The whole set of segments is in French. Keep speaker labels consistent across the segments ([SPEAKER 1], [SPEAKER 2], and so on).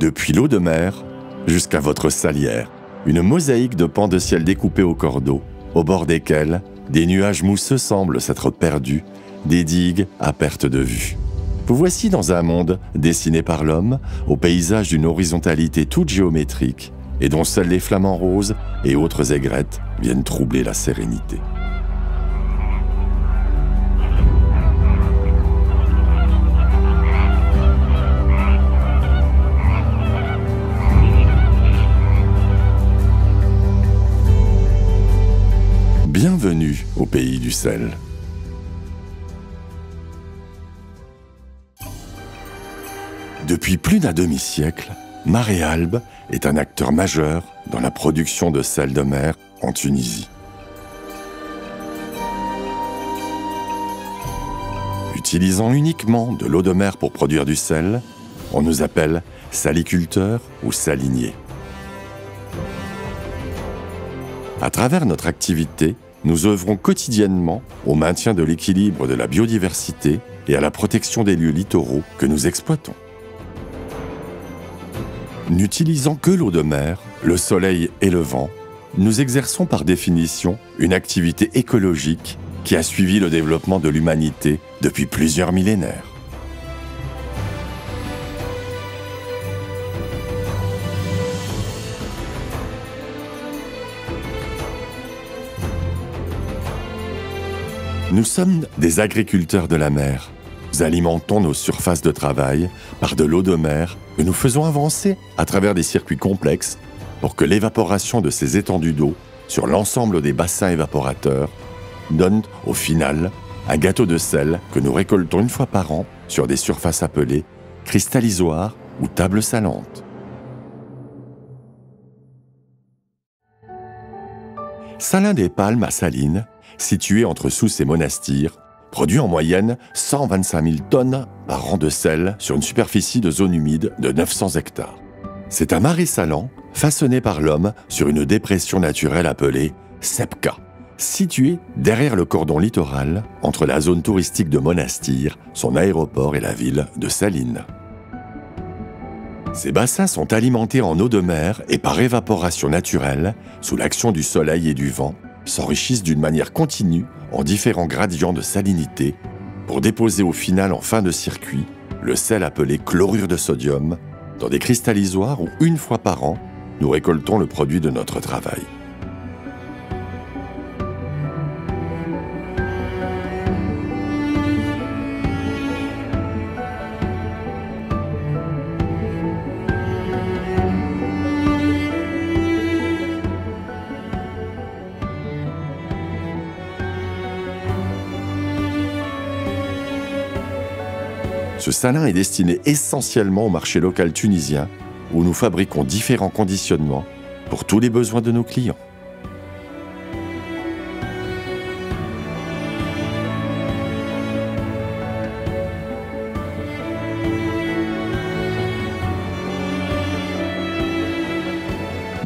[SPEAKER 1] Depuis l'eau de mer jusqu'à votre salière, une mosaïque de pans de ciel découpés au cordeau, au bord desquels des nuages mousseux semblent s'être perdus, des digues à perte de vue. Vous voici dans un monde dessiné par l'homme, au paysage d'une horizontalité toute géométrique, et dont seuls les flamants roses et autres aigrettes viennent troubler la sérénité. Bienvenue au pays du sel. Depuis plus d'un demi-siècle, Maréalbe est un acteur majeur dans la production de sel de mer en Tunisie. Utilisant uniquement de l'eau de mer pour produire du sel, on nous appelle saliculteurs ou saliniers. À travers notre activité, nous œuvrons quotidiennement au maintien de l'équilibre de la biodiversité et à la protection des lieux littoraux que nous exploitons. N'utilisant que l'eau de mer, le soleil et le vent, nous exerçons par définition une activité écologique qui a suivi le développement de l'humanité depuis plusieurs millénaires. Nous sommes des agriculteurs de la mer. Nous alimentons nos surfaces de travail par de l'eau de mer que nous faisons avancer à travers des circuits complexes pour que l'évaporation de ces étendues d'eau sur l'ensemble des bassins évaporateurs donne au final un gâteau de sel que nous récoltons une fois par an sur des surfaces appelées cristallisoires ou tables salantes. Salins des Palmes à Salines, situé entre Sousse et Monastir, produit en moyenne 125 000 tonnes par an de sel sur une superficie de zone humide de 900 hectares. C'est un marais salant façonné par l'homme sur une dépression naturelle appelée Sepka, située derrière le cordon littoral entre la zone touristique de Monastir, son aéroport et la ville de Salines. Ces bassins sont alimentés en eau de mer et par évaporation naturelle, sous l'action du soleil et du vent, s'enrichissent d'une manière continue en différents gradients de salinité pour déposer au final en fin de circuit le sel appelé chlorure de sodium dans des cristallisoires où une fois par an, nous récoltons le produit de notre travail. Ce salin est destiné essentiellement au marché local tunisien, où nous fabriquons différents conditionnements pour tous les besoins de nos clients.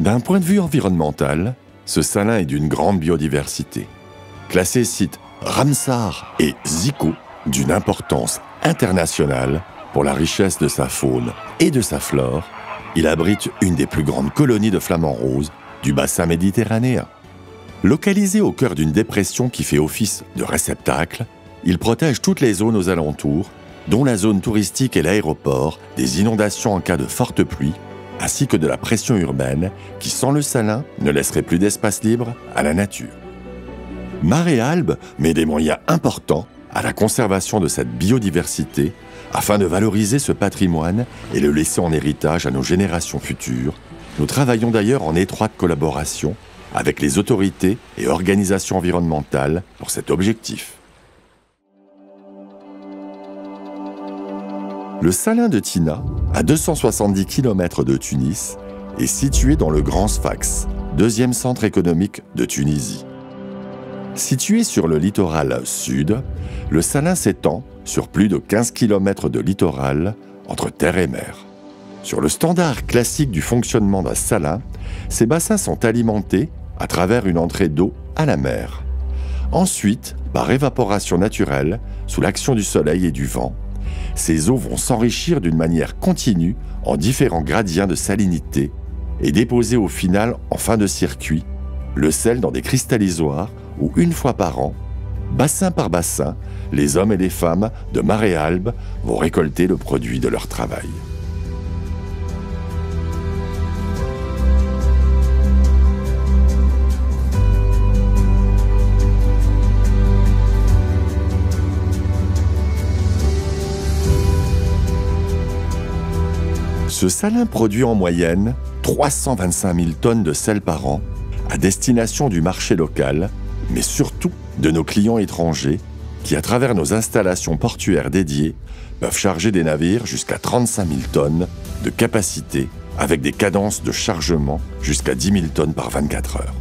[SPEAKER 1] D'un point de vue environnemental, ce salin est d'une grande biodiversité. Classé site Ramsar et Zico, d'une importance internationale pour la richesse de sa faune et de sa flore, il abrite une des plus grandes colonies de flamants roses du bassin méditerranéen. Localisé au cœur d'une dépression qui fait office de réceptacle, il protège toutes les zones aux alentours, dont la zone touristique et l'aéroport, des inondations en cas de forte pluie, ainsi que de la pression urbaine qui, sans le salin, ne laisserait plus d'espace libre à la nature. Maréalbe met des moyens importants à la conservation de cette biodiversité afin de valoriser ce patrimoine et le laisser en héritage à nos générations futures. Nous travaillons d'ailleurs en étroite collaboration avec les autorités et organisations environnementales pour cet objectif. Le salin de Tina, à 270 km de Tunis, est situé dans le Grand Sfax, deuxième centre économique de Tunisie. Situé sur le littoral sud, le salin s'étend sur plus de 15 km de littoral entre terre et mer. Sur le standard classique du fonctionnement d'un salin, ces bassins sont alimentés à travers une entrée d'eau à la mer. Ensuite, par évaporation naturelle, sous l'action du soleil et du vent, ces eaux vont s'enrichir d'une manière continue en différents gradients de salinité et déposer au final, en fin de circuit, le sel dans des cristallisoires où, une fois par an, bassin par bassin, les hommes et les femmes de Maréalbe vont récolter le produit de leur travail. Ce salin produit en moyenne 325 000 tonnes de sel par an à destination du marché local, mais surtout de nos clients étrangers qui, à travers nos installations portuaires dédiées, peuvent charger des navires jusqu'à 35 000 tonnes de capacité avec des cadences de chargement jusqu'à 10 000 tonnes par 24 heures.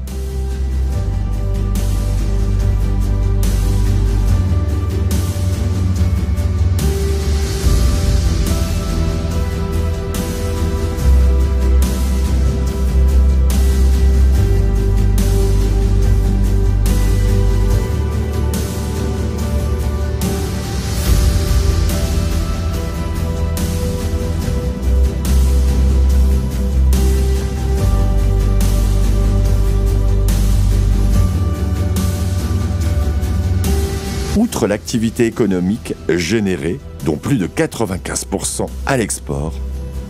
[SPEAKER 1] Outre l'activité économique générée, dont plus de 95% à l'export,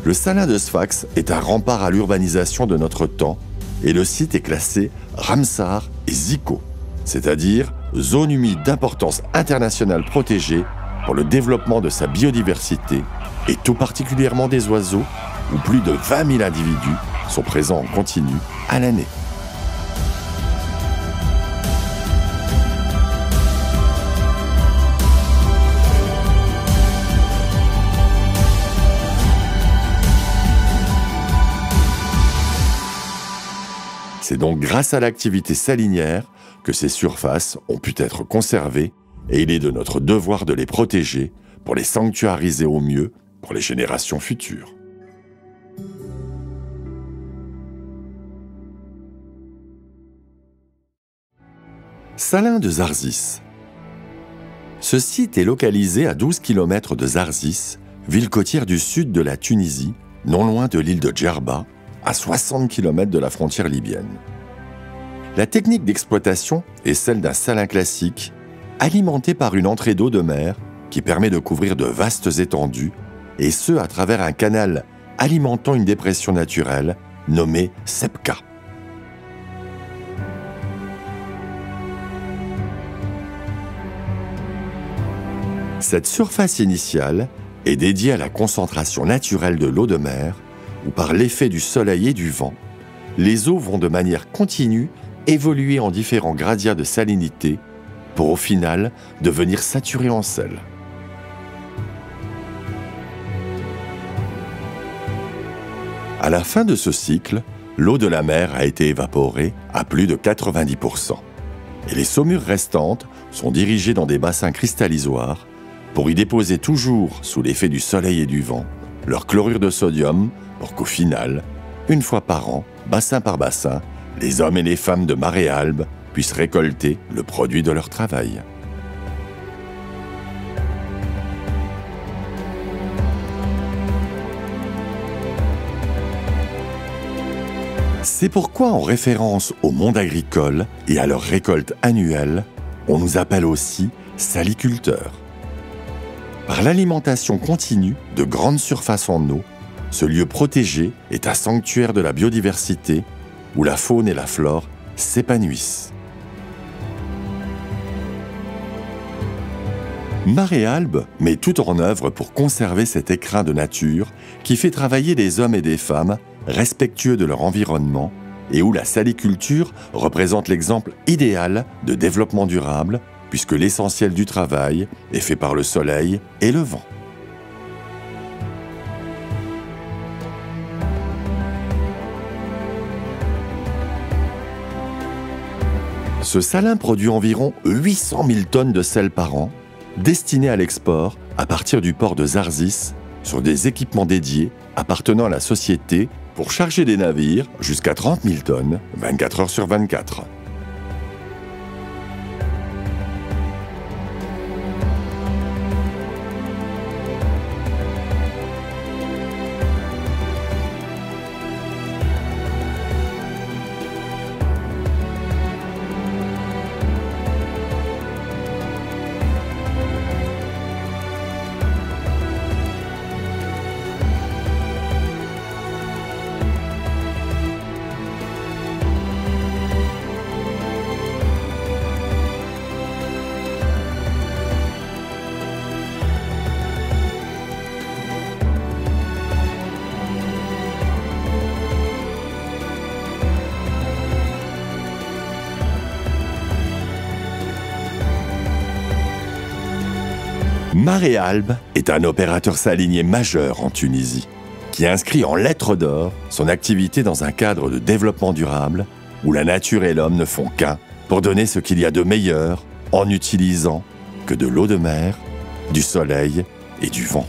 [SPEAKER 1] le salin de Sfax est un rempart à l'urbanisation de notre temps et le site est classé Ramsar et ZICO, c'est-à-dire zone humide d'importance internationale protégée pour le développement de sa biodiversité et tout particulièrement des oiseaux, où plus de 20 000 individus sont présents en continu à l'année. C'est donc grâce à l'activité salinière que ces surfaces ont pu être conservées et il est de notre devoir de les protéger pour les sanctuariser au mieux pour les générations futures. Salin de Zarzis. Ce site est localisé à 12 km de Zarzis, ville côtière du sud de la Tunisie, non loin de l'île de Djerba, à 60 km de la frontière libyenne. La technique d'exploitation est celle d'un salin classique, alimenté par une entrée d'eau de mer qui permet de couvrir de vastes étendues, et ce à travers un canal alimentant une dépression naturelle nommée Sepka. Cette surface initiale est dédiée à la concentration naturelle de l'eau de mer, où par l'effet du soleil et du vent, les eaux vont de manière continue évoluer en différents gradients de salinité pour au final devenir saturées en sel. À la fin de ce cycle, l'eau de la mer a été évaporée à plus de 90%, et les saumures restantes sont dirigées dans des bassins cristallisoires pour y déposer toujours, sous l'effet du soleil et du vent, leur chlorure de sodium pour qu'au final, une fois par an, bassin par bassin, les hommes et les femmes de Maréalbe puissent récolter le produit de leur travail. C'est pourquoi, en référence au monde agricole et à leur récolte annuelle, on nous appelle aussi saliculteurs. Par l'alimentation continue de grandes surfaces en eau, ce lieu protégé est un sanctuaire de la biodiversité où la faune et la flore s'épanouissent. Maréalbe met tout en œuvre pour conserver cet écrin de nature qui fait travailler des hommes et des femmes respectueux de leur environnement et où la saliculture représente l'exemple idéal de développement durable puisque l'essentiel du travail est fait par le soleil et le vent. Ce salin produit environ 800 000 tonnes de sel par an, destinées à l'export à partir du port de Zarzis sur des équipements dédiés appartenant à la société pour charger des navires jusqu'à 30 000 tonnes, 24 heures sur 24. Maréalb est un opérateur salinier majeur en Tunisie, qui inscrit en lettres d'or son activité dans un cadre de développement durable où la nature et l'homme ne font qu'un pour donner ce qu'il y a de meilleur en n'utilisant que de l'eau de mer, du soleil et du vent.